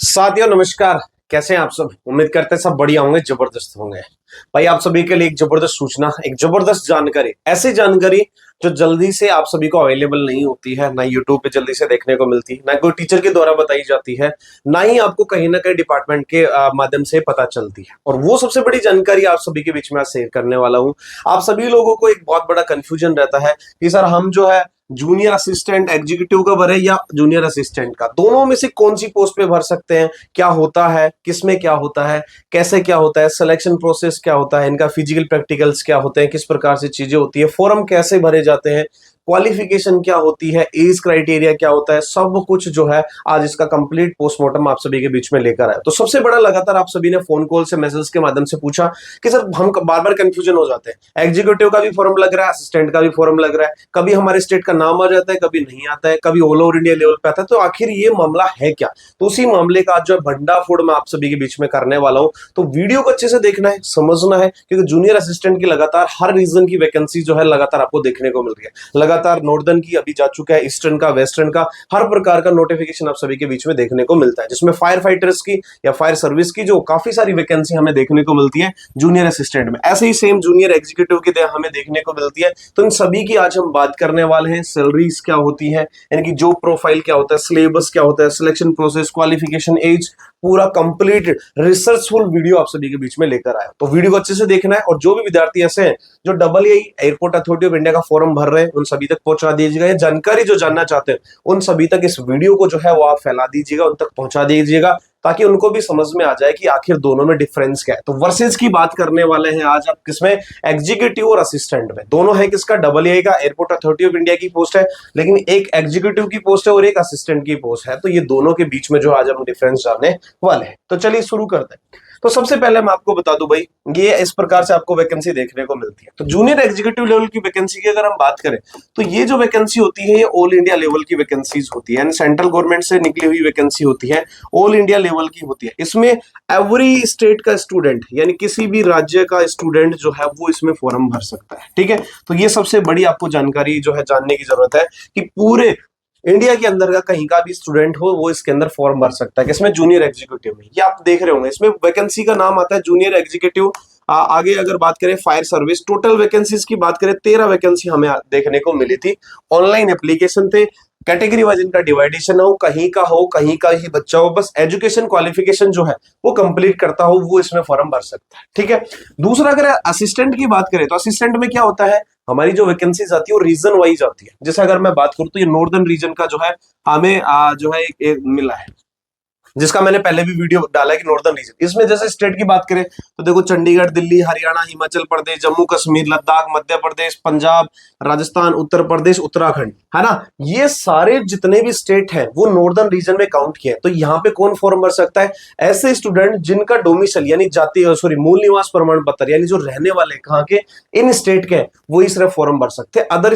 साथियों नमस्कार। कैसे हैं आप सब? उम्मीद करते हैं सब बढ़िया होंगे, जबरदस्त होंगे। भाई आप सभी के लिए एक जबरदस्त सूचना, एक जबरदस्त जानकारी, ऐसी जानकारी जो जल्दी से आप सभी को अवेलेबल नहीं होती है, ना यूट्यूब पे जल्दी से देखने को मिलती, ना कोई टीचर के द्वारा बताई जाती है, ना ही आपको कहीं ना कहीं डिपार्टमेंट के माध्यम से पता चलती है। और वो सबसे बड़ी जानकारी आप सभी के बीच में आज शेयर करने वाला हूँ। आप सभी लोगों को एक बहुत बड़ा कंफ्यूजन रहता है कि सर हम जो है जूनियर असिस्टेंट एग्जीक्यूटिव का भरे या जूनियर असिस्टेंट का, दोनों में से कौन सी पोस्ट पे भर सकते हैं, क्या होता है, किसमें क्या होता है, कैसे क्या होता है, सिलेक्शन प्रोसेस क्या होता है, इनका फिजिकल प्रैक्टिकल्स क्या होते हैं, किस प्रकार से चीजें होती है, फॉर्म कैसे भरे जाते हैं, क्वालिफिकेशन क्या होती है, एज क्राइटेरिया क्या होता है, सब कुछ जो है आज इसका कंप्लीट पोस्टमार्टम आप सभी के बीच में लेकर आया। तो सबसे बड़ा, लगातार आप सभी ने फोन कॉल से, मैसेज के माध्यम से पूछा कि सर हम बार बार कंफ्यूजन हो जाते हैं, एग्जीक्यूटिव का भी फॉर्म लग रहा है, असिस्टेंट का भी फॉर्म लग रहा है, कभी हमारे स्टेट का नाम आ जाता है, कभी नहीं आता है, कभी ऑल ओवर इंडिया लेवल पे आता है। तो आखिर ये मामला है क्या? तो उसी मामले का आज जो है भंडाफोड़ मैं आप सभी के बीच में करने वाला हूं। तो वीडियो को अच्छे से देखना है, समझना है, क्योंकि जूनियर असिस्टेंट की लगातार हर रीजन की वैकेंसी जो है लगातार आपको देखने को मिल रही है। लगातार नॉर्दर्न की अभी जा चुका है, ईस्टर्न का, वेस्टर्न का, हर प्रकार का नोटिफिकेशन आप सभी के बीच में देखने को मिलता है, जिसमें फायर फाइटर्स की या फायर सर्विस की जो काफी सारी वैकेंसी हमें देखने को मिलती है जूनियर असिस्टेंट में। ऐसे ही सेम जूनियर एग्जीक्यूटिव की हमें देखने को मिलती है। तो इन सभी की आज हम बात करने वाले हैं। सैलरीज क्या होती है, यानी कि जॉब प्रोफाइल क्या होता है, सिलेबस क्या होता है, सिलेक्शन प्रोसेस, क्वालिफिकेशन, एज, पूरा कंप्लीट रिसर्चफुल वीडियो आप सभी के बीच में लेकर आया। तो वीडियो को अच्छे से देखना है। और जो भी विद्यार्थी ऐसे हैं जो double airport authority of India का फॉर्म भर रहे हैं, उन सभी तक पहुंचा दीजिएगा। ये जानकारी जो जानना चाहते हैं उन सभी तक इस वीडियो को जो है वो आप फैला दीजिएगा, उन तक पहुंचा दीजिएगा, ताकि उनको भी समझ में आ जाए कि आखिर दोनों में डिफरेंस क्या है। तो वर्सेस की बात करने वाले हैं आज आप, किसमें? एग्जीक्यूटिव और असिस्टेंट में। दोनों है किसका? डबल ए का, एयरपोर्ट अथॉरिटी ऑफ इंडिया की पोस्ट है, लेकिन एक एग्जीक्यूटिव की पोस्ट है और एक असिस्टेंट की पोस्ट है। तो ये दोनों के बीच में जो आज हम डिफरेंस जानने वाले हैं। तो चलिए शुरू करते हैं। तो सबसे पहले मैं आपको बता दूं भाई, ये इस प्रकार से आपको वैकेंसी देखने को मिलती है। तो जूनियर एग्जीक्यूटिव लेवल की वैकेंसी की अगर हम बात करें तो ये जो वैकेंसी होती है ये ऑल इंडिया लेवल की वैकेंसीज होती है, सेंट्रल गवर्नमेंट से निकली हुई वैकेंसी होती है, ऑल इंडिया लेवल की होती है। इसमें एवरी स्टेट का स्टूडेंट, यानी किसी भी राज्य का स्टूडेंट जो है वो इसमें फॉर्म भर सकता है। ठीक है, तो ये सबसे बड़ी आपको जानकारी जो है जानने की जरूरत है कि पूरे इंडिया के अंदर का कहीं का भी स्टूडेंट हो वो इसके अंदर फॉर्म भर सकता है। किसमें? जूनियर एग्जीक्यूटिव में। ये आप देख रहे होंगे, इसमें वैकेंसी का नाम आता है जूनियर एग्जीक्यूटिव। आगे अगर बात करें फायर सर्विस, टोटल वैकेंसीज की बात करें 13 वैकेंसी हमें देखने को मिली थी। ऑनलाइन एप्लीकेशन थे, कैटेगरी वाइज इनका डिवाइडेशन हो, कहीं का ही बच्चा हो, बस एजुकेशन क्वालिफिकेशन जो है वो कंप्लीट करता हो वो इसमें फॉर्म भर सकता है। ठीक है। दूसरा, अगर असिस्टेंट की बात करें तो असिस्टेंट में क्या होता है, हमारी जो वैकेंसीज आती है वो रीजन वाइज आती है। जैसे अगर मैं बात करूं तो ये नॉर्दर्न रीजन का जो है हमें जो है एक मिला है, जिसका मैंने पहले भी वीडियो डाला है कि नॉर्दर्न रीजन। इसमें जैसे स्टेट की बात करें तो देखो चंडीगढ़, दिल्ली, हरियाणा, हिमाचल प्रदेश, जम्मू कश्मीर, लद्दाख, मध्य प्रदेश, पंजाब, राजस्थान, उत्तर प्रदेश, उत्तराखंड, है ना, ये सारे जितने भी स्टेट हैं वो नॉर्दर्न रीजन में काउंट किए हैं। तो यहाँ पे कौन फॉर्म भर सकता है? ऐसे स्टूडेंट जिनका डोमिसाइल यानी जाति मूल निवास प्रमाण पत्र, यानी जो रहने वाले कहाँ के, इन स्टेट के, वो इस फॉर्म भर सकते हैं। अदर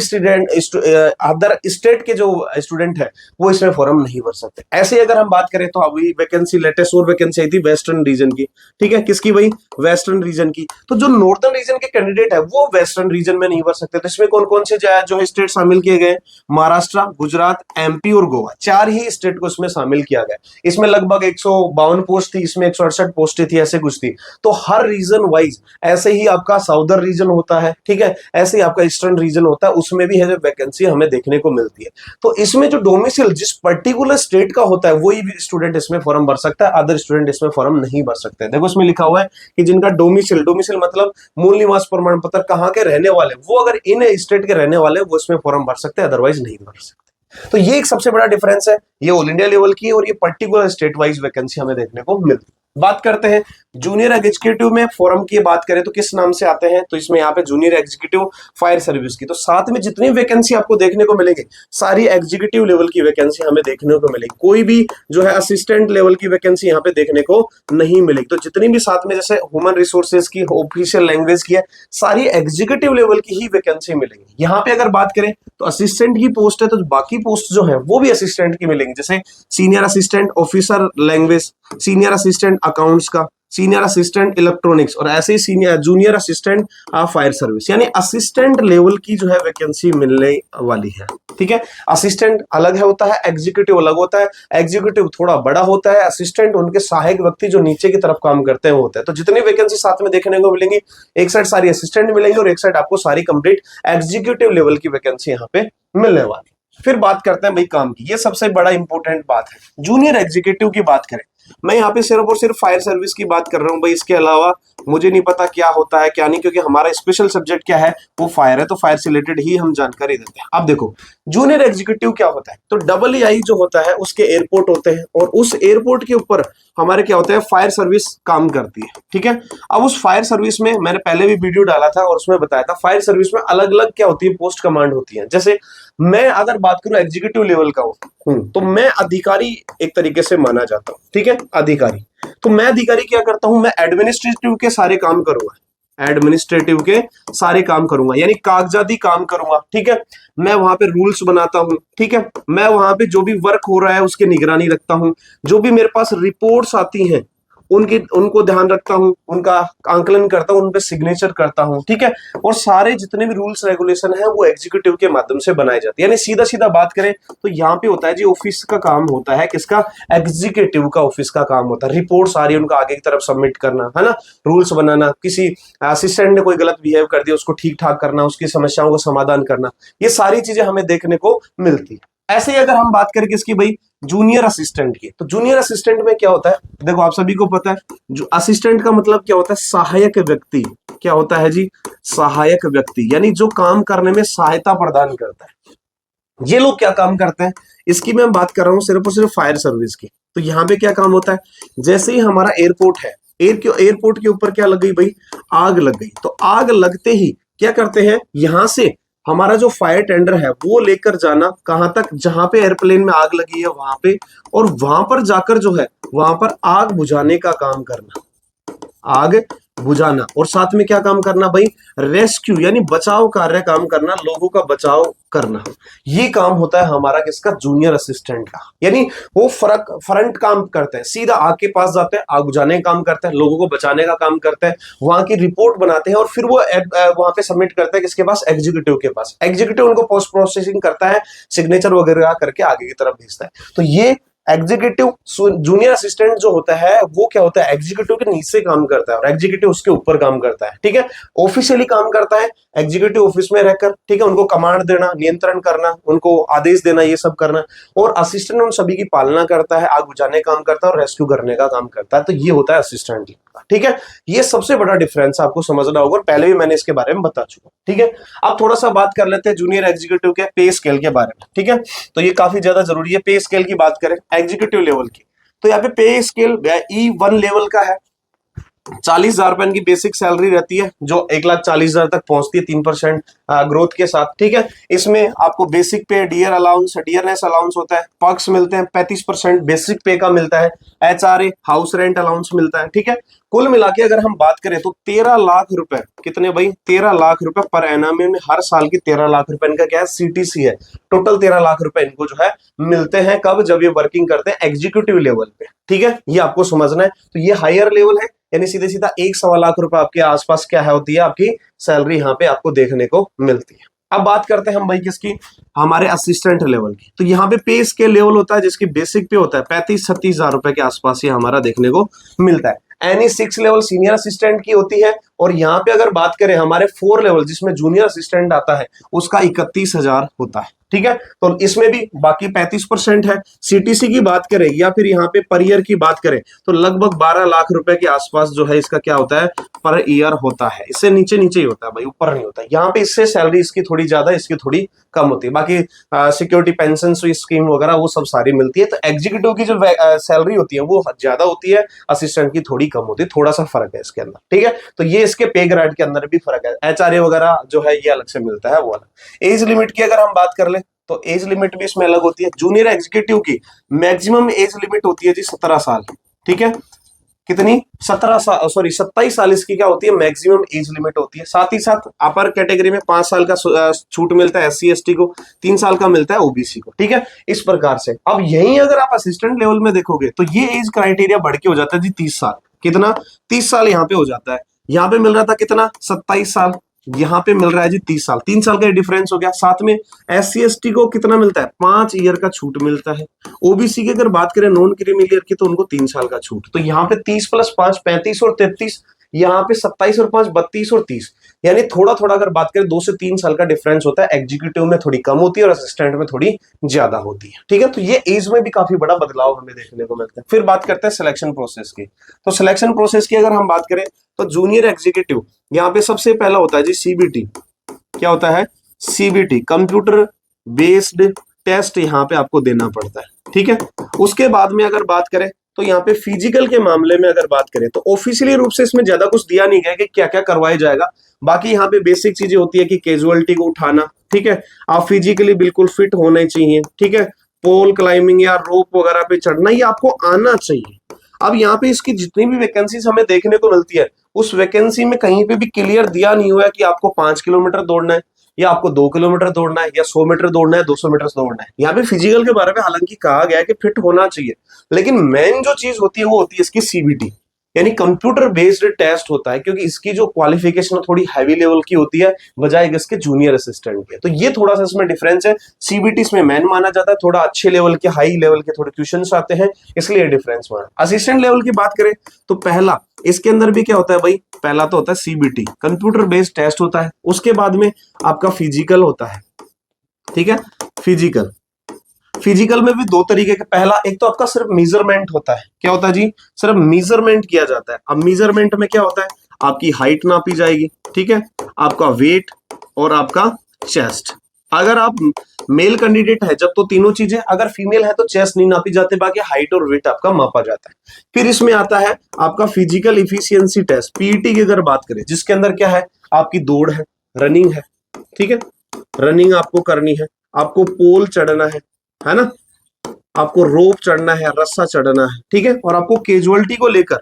स्टेट के जो स्टूडेंट है वो इसमें फॉर्म नहीं भर सकते। ऐसे अगर हम बात करें तो अभी वैकेंसी, लेटेस्ट और वैकेंसी आई थी वेस्टर्न रीजन की। ठीक है, किसकी भाई? वेस्टर्न रीजन की। तो जो नॉर्दर्न रीजन के कैंडिडेट है वो वेस्टर्न रीजन में नहीं भर सकते। तो इसमें कौन कौन से जो स्टेट शामिल किए गए? महाराष्ट्र, गुजरात, एमपी और गोवा, 4 ही स्टेट को इसमें शामिल किया गया। इसमें लगभग 152 पोस्ट थी, इसमें 168 पोस्टें थी, ऐसे कुछ थी। तो हर रीजन वाइज, ऐसे ही आपका साउदर्न रीजन होता है, ठीक है, ऐसे ही आपका ईस्टर्न रीजन होता है, उसमें भी है जो वैकेंसी हमें देखने को मिलती है। तो इसमें जो डोमिसाइल जिस पर्टिकुलर स्टेट का होता है वही भी स्टूडेंट इसमें फॉर्म भर सकता है, अदर स्टूडेंट इसमें फॉर्म नहीं भर सकते। देखो इसमें लिखा हुआ है कि जिनका डोमिसाइल मतलब मूल निवास प्रमाण पत्र, कहाँ के रहने वाले, वो अगर इन स्टेट के रहने वाले वो इसमें फॉर्म भर सकते हैं, अदरवाइज नहीं भर सकते। तो ये एक सबसे बड़ा डिफरेंस है, ये ऑल इंडिया लेवल की और ये पर्टिकुलर स्टेट वाइज वैकेंसी हमें देखने को मिलती है। बात करते हैं जूनियर एग्जीक्यूटिव में फॉर्म की बात करें तो किस नाम से आते हैं? तो इसमें यहाँ पे जूनियर एग्जीक्यूटिव फायर सर्विस की। तो साथ में जितनी वैकेंसी आपको देखने को मिलेंगे सारी एग्जीक्यूटिव लेवल की वैकेंसी हमें देखने को मिलेगी। कोई भी जो है असिस्टेंट लेवल की वैकेंसी यहाँ पे देखने को नहीं मिलेगी। तो जितनी भी साथ में जैसे ह्यूमन रिसोर्सेज की, ऑफिशियल लैंग्वेज की है, सारी एग्जीक्यूटिव लेवल की ही वैकेंसी मिलेगी। यहाँ पे अगर बात करें तो असिस्टेंट की पोस्ट है तो बाकी पोस्ट जो है वो भी असिस्टेंट की मिलेंगी, जैसे senior assistant officer language, senior assistant accounts का, सीनियर असिस्टेंट इलेक्ट्रॉनिक्स और ऐसे ही senior junior assistant fire service, यानी असिस्टेंट लेवल की जो है वैकेंसी मिलने वाली है। ठीक है, असिस्टेंट अलग है होता है, एग्जीक्यूटिव अलग होता है। एग्जीक्यूटिव थोड़ा बड़ा होता है, असिस्टेंट उनके सहायक व्यक्ति जो नीचे की तरफ काम करते हैं होते हैं। तो जितनी वैकेंसी साथ में देखने को मिलेंगी, एक साइड सारी असिस्टेंट मिलेंगी और एक साइड आपको सारी कंप्लीट एग्जीक्यूटिव लेवल की वैकेंसी यहाँ पे मिलने वाली। फिर बात करते हैं भाई काम की, ये सबसे बड़ा इंपॉर्टेंट बात है। जूनियर एग्जीक्यूटिव की बात करें, मैं यहाँ पे सिर्फ और सिर्फ फायर सर्विस की बात कर रहा हूँ भाई, इसके अलावा मुझे नहीं पता क्या होता है क्या नहीं, क्योंकि हमारा स्पेशल सब्जेक्ट क्या है, वो फायर है, तो फायर से रिलेटेड ही हम जानकारी देते हैं। अब देखो जूनियर एग्जीक्यूटिव क्या होता है, तो EEI जो होता है उसके एयरपोर्ट होते हैं और उस एयरपोर्ट के ऊपर हमारे क्या होता है, फायर सर्विस काम करती है। ठीक है, अब उस फायर सर्विस में मैंने पहले भी वीडियो डाला था और उसमें बताया था, फायर सर्विस में अलग अलग क्या होती है, पोस्ट कमांड होती है। जैसे मैं अगर बात करूं एग्जीक्यूटिव लेवल का हूं, तो मैं अधिकारी एक तरीके से माना जाता हूं। ठीक है, अधिकारी, तो मैं अधिकारी क्या करता हूं, मैं एडमिनिस्ट्रेटिव के सारे काम करूंगा, एडमिनिस्ट्रेटिव के सारे काम करूंगा, यानी कागजाती काम करूंगा। ठीक है, मैं वहां पे रूल्स बनाता हूं। ठीक है, मैं वहां पे जो भी वर्क हो रहा है उसकी निगरानी रखता हूं, जो भी मेरे पास रिपोर्ट्स आती हैं उनको ध्यान रखता हूं, उनका आंकलन करता हूं, उन पे सिग्नेचर करता हूं। ठीक है, और सारे जितने भी रूल्स रेगुलेशन है वो एग्जीक्यूटिव के माध्यम से बनाए जाते हैं। यानी सीधा सीधा बात करें तो यहाँ पे होता है जी, ऑफिस का काम होता है किसका, एग्जीक्यूटिव का ऑफिस का काम होता है। रिपोर्ट सारी उनका आगे की तरफ सबमिट करना है ना, रूल्स बनाना, किसी असिस्टेंट ने कोई गलत बिहेव कर दिया उसको ठीक ठाक करना, उसकी समस्याओं को समाधान करना, ये सारी चीजें हमें देखने को मिलती है। ऐसे ही अगर हम बात करें किसकी भाई, जूनियर असिस्टेंट की, तो जूनियर असिस्टेंट में क्या होता है, देखो आप सभी को पता है, जो असिस्टेंट का मतलब क्या होता है, सहायक व्यक्ति। क्या होता है जी, सहायक व्यक्ति, यानी जो काम करने में सहायता प्रदान करता है। ये लोग क्या काम करते हैं, इसकी मैं बात कर रहा हूं सिर्फ और सिर्फ फायर सर्विस की। तो यहाँ पे क्या काम होता है, जैसे ही हमारा एयरपोर्ट है, एयरपोर्ट के ऊपर क्या लग गई भाई, आग लग गई, तो आग लगते ही क्या करते हैं, यहां से हमारा जो फायर टेंडर है वो लेकर जाना कहां तक, जहां पे एयरप्लेन में आग लगी है वहां पे, और वहां पर जाकर जो है वहां पर आग बुझाने का काम करना, आग बुझाना, और साथ में क्या काम करना भाई, रेस्क्यू यानी बचाव कार्य काम करना, लोगों का बचाव करना। ये काम होता है हमारा किसका, जूनियर असिस्टेंट का। यानी वो फ्रंट काम करते हैं, सीधा आग के पास जाते हैं, आग बुझाने का काम करते हैं, लोगों को बचाने का काम करते हैं, वहां की रिपोर्ट बनाते हैं और फिर वो वहां पे सबमिट करते हैं किसके पास, एग्जीक्यूटिव के पास। एग्जीक्यूटिव उनको पोस्ट प्रोसेसिंग करता है, सिग्नेचर वगैरह करके आगे की तरफ भेजता है। तो ये एग्जीक्यूटिव जूनियर असिस्टेंट जो होता है वो क्या होता है, एग्जीक्यूटिव के नीचे काम करता है और एग्जीक्यूटिव उसके ऊपर काम करता है। ठीक है, ऑफिशियली काम करता है एग्जीक्यूटिव ऑफिस में रहकर। ठीक है, उनको कमांड देना, नियंत्रण करना, उनको आदेश देना, ये सब करना, और असिस्टेंट उन सभी की पालना करता है, आग बुझाने का काम करता है और रेस्क्यू करने का काम करता है। तो ये होता है असिस्टेंट का। ठीक है, ये सबसे बड़ा डिफरेंस आपको समझना होगा, पहले भी मैंने इसके बारे में बता चुका। ठीक है, अब थोड़ा सा बात कर लेते हैं जूनियर एग्जीक्यूटिव के पे स्केल के बारे में। ठीक है, तो ये काफी ज्यादा जरूरी है। पे स्केल की बात करें एग्जीक्यूटिव लेवल की, तो यहाँ पे स्केल E1 लेवल का है, 40,000 रुपए की बेसिक सैलरी रहती है, जो 1,40,000 तक पहुंचती है 3% ग्रोथ के साथ। ठीक है, इसमें आपको बेसिक पे, डियरनेस अलाउंस होता है, पर्क्स मिलते हैं, 35% बेसिक पे का मिलता है, HRA हाउस रेंट अलाउंस मिलता है। ठीक है, कुल मिला के अगर हम बात करें तो 13 लाख रुपए, कितने भाई, 13 लाख रुपए पर एनम में, हर साल की 13 लाख रुपए इनका क्या है, CTC है। टोटल 13 लाख रुपए इनको जो है मिलते हैं, कब, जब ये वर्किंग करते हैं एग्जीक्यूटिव लेवल पे। ठीक है, ये आपको समझना है। तो ये हायर लेवल है, यानी सीधे सीधा 1 सवा लाख रुपए आपके आसपास क्या है होती है, आपकी सैलरी यहाँ पे आपको देखने को मिलती है। अब बात करते हैं हम भाई किसकी, हमारे असिस्टेंट लेवल की। तो यहाँ पे पे स्केल लेवल होता है जिसकी बेसिक पे होता है 35-36,000 रुपए के आसपास ये हमारा देखने को मिलता है। NE6 लेवल सीनियर असिस्टेंट की होती है, और यहाँ पे अगर बात करें हमारे 4 लेवल जिसमें जूनियर असिस्टेंट आता है उसका 31,000 होता है। ठीक है, तो इसमें भी बाकी 35% है। CTC की बात करें या फिर यहाँ पे पर ईयर की बात करें तो लगभग 12 लाख रुपए के आसपास जो है इसका क्या होता है, पर ईयर होता है। इससे नीचे नीचे ही होता है भाई, ऊपर नहीं होता। यहाँ पे इससे सैलरी इसकी थोड़ी ज्यादा, इसकी थोड़ी कम होती है। बाकी सिक्योरिटी पेंशन स्कीम वगैरह वो सब सारी मिलती है। तो एग्जीक्यूटिव की जो सैलरी होती है वो ज्यादा होती है, असिस्टेंट की थोड़ी कम होती है, थोड़ा सा फर्क है इसके अंदर। ठीक है, तो ये इसके पे ग्रेड के अंदर भी फर्क है। HRA वगैरह जो है ये अलग से मिलता है, वो अलग। एज लिमिट की अगर हम बात कर ले तो एज लिमिट भी इसमें अलग होती है। जूनियर एग्जीक्यूटिव की मैक्सिमम एज लिमिट होती है जी 17 साल। ठीक है, कितनी, 17 साल, सॉरी 27 साल इसकी क्या होती है, मैक्सिमम एज लिमिट होती है। साथ ही साथ अपर कैटेगरी में 5 साल का छूट मिलता है SC ST को, 3 साल का मिलता है OBC को। ठीक है, इस प्रकार से। अब यही अगर आप असिस्टेंट लेवल में देखोगे तो ये एज क्राइटेरिया बढ़ के हो जाता है जी 30 साल। कितना 30 साल यहाँ पे हो जाता है। यहाँ पे मिल रहा था कितना 27 साल, यहाँ पे मिल रहा है जी 30 साल, 3 साल का डिफरेंस हो गया। साथ में SC ST को कितना मिलता है 5 ईयर का छूट मिलता है। ओबीसी की अगर बात करें नॉन क्रीमी लेयर की तो उनको 3 साल का छूट। तो यहाँ पे 30 + 5 35 और 33, यहाँ पे 27 और 5 32 और 30, यानी थोड़ा थोड़ा अगर बात करें 2 से 3 साल का डिफरेंस होता है। एग्जीक्यूटिव में थोड़ी कम होती है और असिस्टेंट में थोड़ी ज्यादा होती है। ठीक है, तो ये एज में भी काफी बड़ा बदलाव हमें देखने को मिलता है। फिर बात करते हैं सिलेक्शन प्रोसेस की। तो सिलेक्शन प्रोसेस की अगर हम बात करें तो जूनियर एग्जीक्यूटिव यहाँ पे सबसे पहला होता है जी CBT। क्या होता है CBT, कंप्यूटर बेस्ड टेस्ट यहाँ पे आपको देना पड़ता है। ठीक है, उसके बाद में अगर बात करें तो यहाँ पे फिजिकल के मामले में अगर बात करें तो ऑफिशियली रूप से इसमें ज्यादा कुछ दिया नहीं गया कि क्या क्या करवाया जाएगा। बाकी यहाँ पे बेसिक चीजें होती है कि कैजुअलिटी को उठाना, ठीक है, आप फिजिकली बिल्कुल फिट होने चाहिए। ठीक है, पोल क्लाइंबिंग या रोप वगैरह पे चढ़ना ये आपको आना चाहिए। अब यहाँ पे इसकी जितनी भी वैकेंसीज हमें देखने को मिलती है उस वैकेंसी में कहीं पे भी क्लियर दिया नहीं हुआ है कि आपको 5 किलोमीटर दौड़ना है या आपको 2 किलोमीटर दौड़ना है या 100 मीटर दौड़ना है, 200 मीटर दौड़ना है। यहाँ पे फिजिकल के बारे में हालांकि कहा गया है कि फिट होना चाहिए, लेकिन मेन जो चीज होती है वो होती है इसकी CBT, यानी कंप्यूटर बेस्ड टेस्ट होता है, क्योंकि इसकी जो क्वालिफिकेशन थोड़ी हैवी लेवल की होती है बजाय इसके जूनियर असिस्टेंट के। तो ये थोड़ा सा इसमें डिफरेंस है। CBT इसमें मैन माना जाता है, थोड़ा अच्छे लेवल के हाई लेवल के थोड़े क्वेश्चंस आते हैं, इसलिए डिफरेंस हुआ। असिस्टेंट लेवल की बात करें तो पहला इसके अंदर भी क्या होता है भाई, पहला तो होता है CBT कंप्यूटर बेस्ड टेस्ट होता है, उसके बाद में आपका फिजिकल होता है। ठीक है, फिजिकल में भी 2 तरीके के, पहला एक तो आपका सिर्फ मेजरमेंट होता है। क्या होता है जी, सिर्फ मेजरमेंट किया जाता है। अब मेजरमेंट में क्या होता है, आपकी हाइट नापी जाएगी, ठीक है, आपका वेट और आपका चेस्ट। अगर आप मेल कैंडिडेट है जब तो तीनों चीजें, अगर फीमेल है तो चेस्ट नहीं नापी जाती, बाकी हाइट और वेट आपका मापा जाता है। फिर इसमें आता है आपका फिजिकल इफिशियंसी टेस्ट PET की अगर बात करें, जिसके अंदर क्या है, आपकी दौड़ है, रनिंग है। ठीक है, रनिंग आपको करनी है, आपको पोल चढ़ना है ना, आपको रोप चढ़ना है, रस्सा चढ़ना है। ठीक है, और आपको कैजुअलिटी को लेकर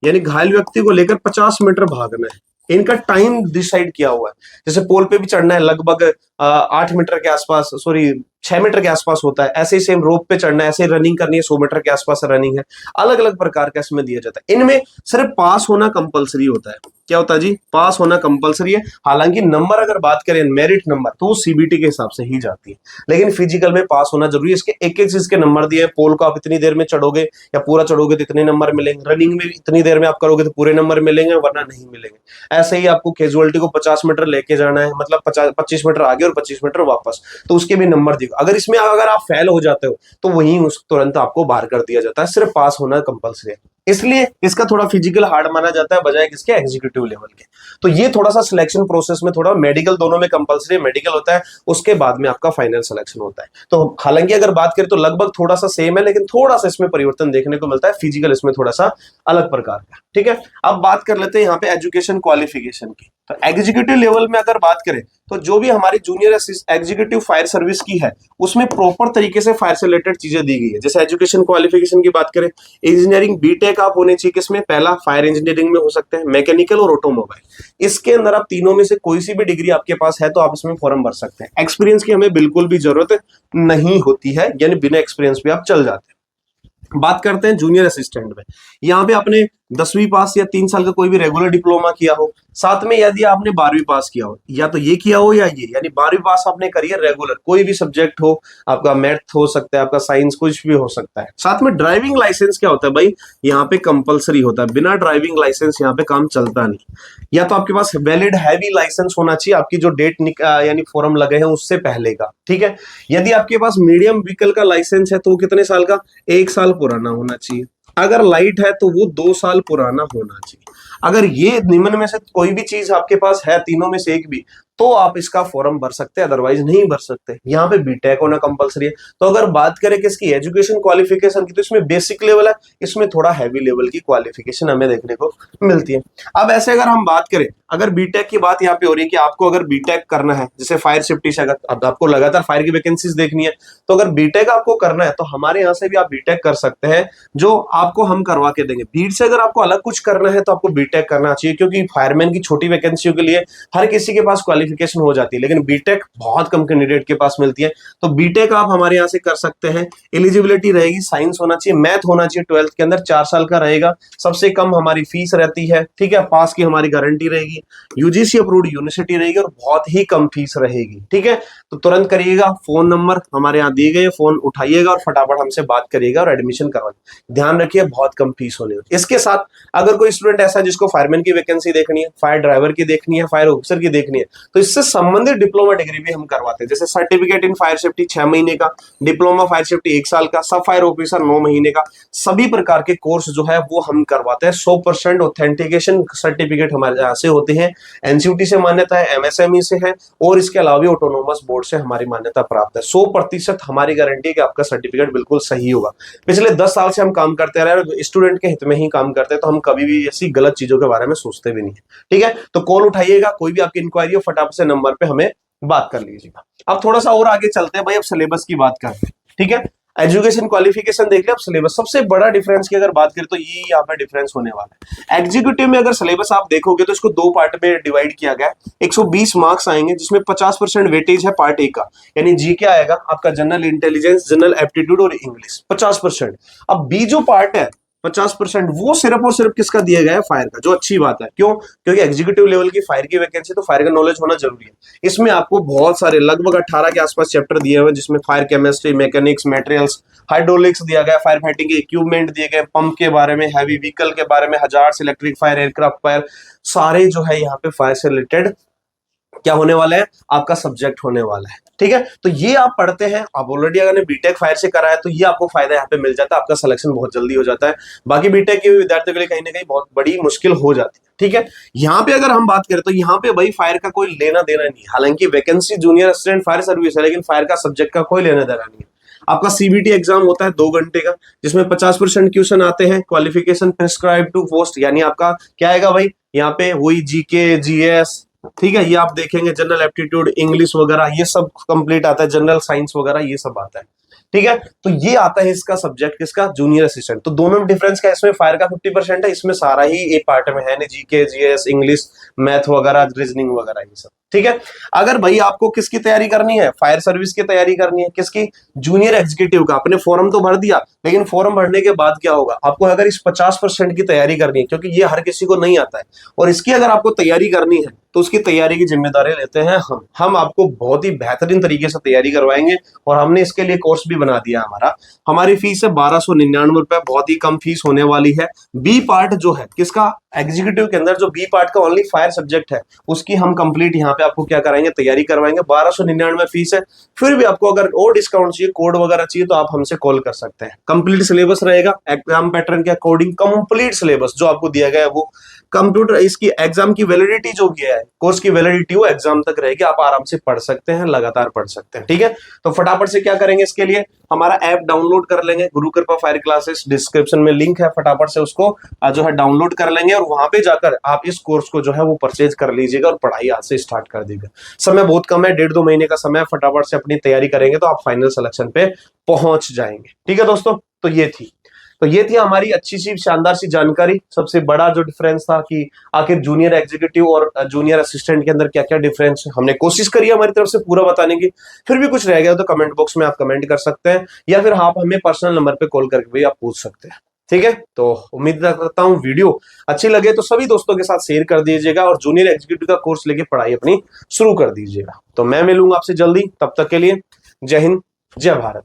यानी घायल व्यक्ति को लेकर 50 मीटर भागना है। इनका टाइम डिसाइड किया हुआ है। जैसे पोल पे भी चढ़ना है लगभग 8 मीटर के आसपास, सॉरी 6 मीटर के आसपास होता है, ऐसे ही सेम रोप पे चढ़ना है, ऐसे रनिंग करनी है 100 मीटर के आसपास रनिंग है। अलग अलग प्रकार का इसमें दिया जाता है। इनमें सिर्फ पास होना कंपलसरी होता है। क्या होता है जी, पास होना कंपलसरी है। हालांकि नंबर अगर बात करें मेरिट नंबर तो वो CBT के हिसाब से ही जाती है, लेकिन फिजिकल में पास होना जरूरी है। इसके एक एक चीज के नंबर दिए, पोल को आप इतनी देर में चढ़ोगे या पूरा चढ़ोगे तो इतने नंबर मिलेंगे, रनिंग में इतनी देर में आप करोगे तो पूरे नंबर मिलेंगे वरना नहीं मिलेंगे। ऐसे ही आपको कैजुअलिटी को 50 मीटर लेके जाना है, मतलब 25 मीटर आगे और 25 मीटर वापस, तो उसके भी नंबर दिए। अगर इसमें अगर आप फेल हो जाते हो तो वहीं उस तुरंत आपको बाहर कर दिया जाता है। सिर्फ पास होना कंपलसरी है, इसलिए इसका थोड़ा फिजिकल हार्ड माना जाता है बजाय किसके, एग्जीक्यूटिव लेवल के। तो ये थोड़ा सा सिलेक्शन प्रोसेस में थोड़ा, मेडिकल दोनों में कंपलसरी मेडिकल होता है, उसके बाद में आपका फाइनल सिलेक्शन होता है। तो हालांकि अगर बात करें तो लगभग थोड़ा सा सेम है, लेकिन थोड़ा सा इसमें परिवर्तन देखने को मिलता है, फिजिकल इसमें थोड़ा सा अलग प्रकार का। ठीक है, अब बात कर लेते हैं यहाँ पे एजुकेशन क्वालिफिकेशन की। तो एग्जीक्यूटिव लेवल में अगर बात करें तो जो भी हमारी जूनियर एग्जीक्यूटिव फायर सर्विस की है उसमें प्रॉपर तरीके से फायर से रिलेटेड चीजें दी गई है। जैसे एजुकेशन क्वालिफिकेशन की बात करें, इंजीनियरिंग BTech आप होने चाहिए, किसमें, पहला फायर इंजीनियरिंग में हो सकते हैं, मैकेनिकल और ऑटोमोबाइल। इसके अंदर आप तीनों में से कोई सी भी डिग्री आपके पास है तो आप इसमें फॉर्म भर सकते हैं। एक्सपीरियंस की हमें बिल्कुल भी जरूरत नहीं होती है, यानी बिना एक्सपीरियंस भी आप चल जाते हैं। बात करते हैं जूनियर असिस्टेंट में। यहाँ पे आपने 10वीं पास या 3 साल का कोई भी रेगुलर डिप्लोमा किया हो, साथ में यदि आपने 12वीं पास किया हो, या तो ये किया हो या ये, यानी 12वीं पास आपने करी है रेगुलर, कोई भी सब्जेक्ट हो, आपका मैथ हो सकता है, आपका साइंस, कुछ भी हो सकता है। साथ में ड्राइविंग लाइसेंस क्या होता है भाई, यहाँ पे कंपलसरी होता है, बिना ड्राइविंग लाइसेंस यहाँ पे काम चलता नहीं। या तो आपके पास वैलिड हैवी लाइसेंस होना चाहिए, आपकी जो डेट यानी फॉर्म लगे हैं उससे पहले का। ठीक है, यदि आपके पास मीडियम व्हीकल का लाइसेंस है तो वो कितने साल का, 1 साल पुराना होना चाहिए। अगर लाइट है तो वो 2 साल पुराना होना चाहिए। अगर ये निम्न में से कोई भी चीज आपके पास है, तीनों में से एक भी, तो आप इसका फॉर्म भर सकते हैं, अदरवाइज नहीं भर सकते। यहाँ पे BTech होना कंपलसरी है। तो अगर बात करें किसकी, एजुकेशन क्वालिफिकेशन की, तो इसमें बेसिक लेवल है, इसमें थोड़ा हैवी लेवल की क्वालिफिकेशन हमें देखने को मिलती है। अब ऐसे अगर हम बात करें, अगर BTech की बात यहाँ पे हो रही है कि आपको अगर BTech करना है, जैसे फायर सेफ्टी से, अगर अब आपको लगातार फायर की वैकेंसीज देखनी है तो अगर BTech आपको करना है तो हमारे यहाँ से भी आप BTech कर सकते हैं, जो आपको हम करवा के देंगे। बीट से अगर आपको अलग कुछ करना है तो आपको BTech करना चाहिए, क्योंकि फायरमैन की छोटी वैकेंसियों के लिए हर किसी के पास क्वालिफिकेशन हो जाती है, लेकिन बीटेक बहुत कम कैंडिडेट के पास मिलती है। तो बीटेक आप हमारे यहाँ से कर सकते हैं। एलिजिबिलिटी रहेगी, साइंस होना चाहिए, मैथ होना चाहिए, 12th के अंदर 4 साल का रहेगा, सबसे कम हमारी फीस रहती है, ठीक है, पास की हमारी गारंटी रहेगी, यूजीसी अप्रूव्ड यूनिवर्सिटी रहेगी और बहुत ही कम फीस रहेगी, ठीक है। तो तुरंत करिएगा, फोन नंबर हमारे यहाँ दिए गए, फोन उठाइएगा और फटाफट हमसे बात करिएगा और एडमिशन करवाइए। ध्यान रखिए बहुत कम फीस होने वाली। इसके साथ अगर कोई स्टूडेंट ऐसा है जिसको फायरमैन की वैकेंसी देखनी है, फायर ड्राइवर की देखनी है, फायर ऑफिसर की देखनी है, तो इससे संबंधित डिप्लोमा डिग्री भी हम करवाते हैं, जैसे सर्टिफिकेट इन फायर सेफ्टी 6 महीने का, डिप्लोमा फायर सेफ्टी 1 साल का, सब फायर ऑफिसर 9 महीने का, सभी प्रकार के कोर्स जो है वो हम करवाते हैं। 100% ऑथेंटिकेशन सर्टिफिकेट हमारे यहाँ से होते हैं, एनसीयूटी से मान्यता है, एमएसएमई से है और इसके अलावा ऑटोनोमस बोर्ड से हमारी मान्यता प्राप्त है। 100% हमारी गारंटी है कि आपका सर्टिफिकेट बिल्कुल सही होगा। पिछले 10 साल से हम काम करते रहे और स्टूडेंट के हित में ही काम करते हैं, तो हम कभी भी ऐसी गलत चीजों के बारे में सोचते भी नहीं है, ठीक है। तो कॉल उठाइएगा, कोई भी आपकी इंक्वायरी हो फटाफट से नंबर पे हमें बात कर लीजिएगा। अब थोड़ा सा और आगे चलते हैं भाई, अब सिलेबस की बात करते हैं, ठीक है। एजुकेशन क्वालिफिकेशन देख लिया, अब सिलेबस। सबसे बड़ा डिफरेंस की अगर बात करें तो ये यहाँ पे डिफरेंस होने वाला है। एग्जीक्यूटिव में अगर सिलेबस आप देखोगे तो इसको 2 पार्ट में डिवाइड किया गया है। 120 मार्क्स आएंगे जिसमें 50% वेटेज है पार्ट ए का, यानी जी क्या आएगा आपका, जनरल इंटेलिजेंस, जनरल एप्टीट्यूड और इंग्लिश 50%। अब बी जो पार्ट है 50%, वो सिर्फ और सिर्फ किसका दिया गया है, फायर का, जो अच्छी बात है। क्यों? क्योंकि एग्जीक्यूटिव लेवल की फायर की वैकेंसी, तो फायर का नॉलेज होना जरूरी है। इसमें आपको बहुत सारे लगभग 18 के आसपास चैप्टर दिए हुए, जिसमें fire chemistry, mechanics, materials, hydraulics दिया गया, फायर फाइटिंग के इक्विपमेंट दिए गए, पंप के बारे में, हैवी व्हीकल के बारे में, hazards, electric fire, aircraft fire, सारे जो है यहाँ पे फायर से रिलेटेड क्या होने वाला है, आपका सब्जेक्ट होने वाला है, ठीक है। तो ये आप पढ़ते हैं, आप ऑलरेडी अगर बीटेक फायर से करा है तो ये आपको फायदा यहाँ पे मिल जाता है, आपका सिलेक्शन बहुत जल्दी हो जाता है। बाकी बीटेक के विद्यार्थियों के लिए कहीं ना कहीं बहुत बड़ी मुश्किल हो जाती है, ठीक है। यहाँ पे अगर हम बात करें तो यहाँ पे भाई फायर का कोई लेना देना नहीं, हालांकि vacancy junior assistant fire service है, लेकिन फायर का सब्जेक्ट का कोई लेना देना नहीं है। आपका सीबीटी एग्जाम होता है 2 घंटे का, जिसमें 50% क्वेश्चन आते हैं, क्वालिफिकेशन प्रिस्क्राइब टू पोस्ट, यानी आपका क्या आएगा भाई, यहाँ पे वही जीके, जीएस, ठीक है, ये आप देखेंगे, जनरल एप्टीट्यूड, इंग्लिश वगैरह ये सब कंप्लीट आता है, जनरल साइंस वगैरह ये सब आता है, ठीक है। तो ये आता है इसका सब्जेक्ट, किसका, जूनियर असिस्टेंट। तो दोनों में डिफरेंस क्या है, इसमें फायर का 50% है, इसमें सारा ही एक पार्ट में है, जीके, जीएस, इंग्लिश, मैथ वगैरह, रीजनिंग वगैरह ये सब, ठीक है। अगर भाई आपको किसकी तैयारी करनी है, फायर सर्विस की तैयारी करनी है, किसकी, जूनियर एग्जीक्यूटिव का, आपने फॉर्म तो भर दिया, लेकिन फॉर्म भरने के बाद क्या होगा, आपको अगर इस 50% की तैयारी करनी है, क्योंकि ये हर किसी को नहीं आता है, और इसकी अगर आपको तैयारी करनी है तो उसकी तैयारी की जिम्मेदारी लेते हैं हम आपको बहुत ही बेहतरीन तरीके से तैयारी करवाएंगे, और हमने इसके लिए कोर्स भी बना दिया हमारी फीस है 1299 रुपए, बहुत ही कम फीस होने वाली है। बी पार्ट जो है किसका, एग्जीक्यूटिव के अंदर जो बी पार्ट का ओनली फायर सब्जेक्ट है, उसकी हम कंप्लीट यहाँ पे आपको क्या कराएंगे, तैयारी करवाएंगे। 1299 फीस है। फिर भी आपको अगर और डिस्काउंट चाहिए, कोड वगैरह चाहिए, तो आप हमसे कॉल कर सकते हैं। कंप्लीट सिलेबस रहेगा एग्जाम पैटर्न के अकॉर्डिंग, कंप्लीट सिलेबस जो आपको दिया गया है वो कंप्यूटर, इसकी एग्जाम की वैलिडिटी जो भी है, कोर्स की वैलिडिटी वो एग्जाम तक रहेगी, आप आराम से पढ़ सकते हैं, लगातार पढ़ सकते हैं, ठीक है। तो फटाफट से क्या करेंगे, इसके लिए हमारा ऐप डाउनलोड कर लेंगे, गुरु कृपा फायर क्लासेस, डिस्क्रिप्शन में लिंक है, फटाफट से उसको जो है डाउनलोड कर लेंगे, और वहां पे जाकर आप इस कोर्स को जो है वो परचेज कर लीजिएगा और पढ़ाई आज से स्टार्ट कर दीजिएगा। समय बहुत कम है, 1.5-2 महीने का समय, फटाफट से अपनी तैयारी करेंगे तो आप फाइनल सिलेक्शन पे पहुंच जाएंगे, ठीक है दोस्तों। तो ये थी हमारी अच्छी सी शानदार सी जानकारी। सबसे बड़ा जो डिफरेंस था कि आखिर जूनियर एग्जीक्यूटिव और जूनियर असिस्टेंट के अंदर क्या क्या डिफरेंस है, हमने कोशिश करी है हमारी तरफ से पूरा बताने की। फिर भी कुछ रह गया तो कमेंट बॉक्स में आप कमेंट कर सकते हैं, या फिर आप हमें पर्सनल नंबर पे कॉल करके भी आप पूछ सकते हैं, ठीक है। तो उम्मीद करता हूँ वीडियो अच्छी लगे तो सभी दोस्तों के साथ शेयर कर दीजिएगा, और जूनियर एग्जीक्यूटिव का कोर्स लेके पढ़ाई अपनी शुरू कर दीजिएगा। तो मैं मिलूंगा आपसे जल्दी, तब तक के लिए जय हिंद, जय भारत।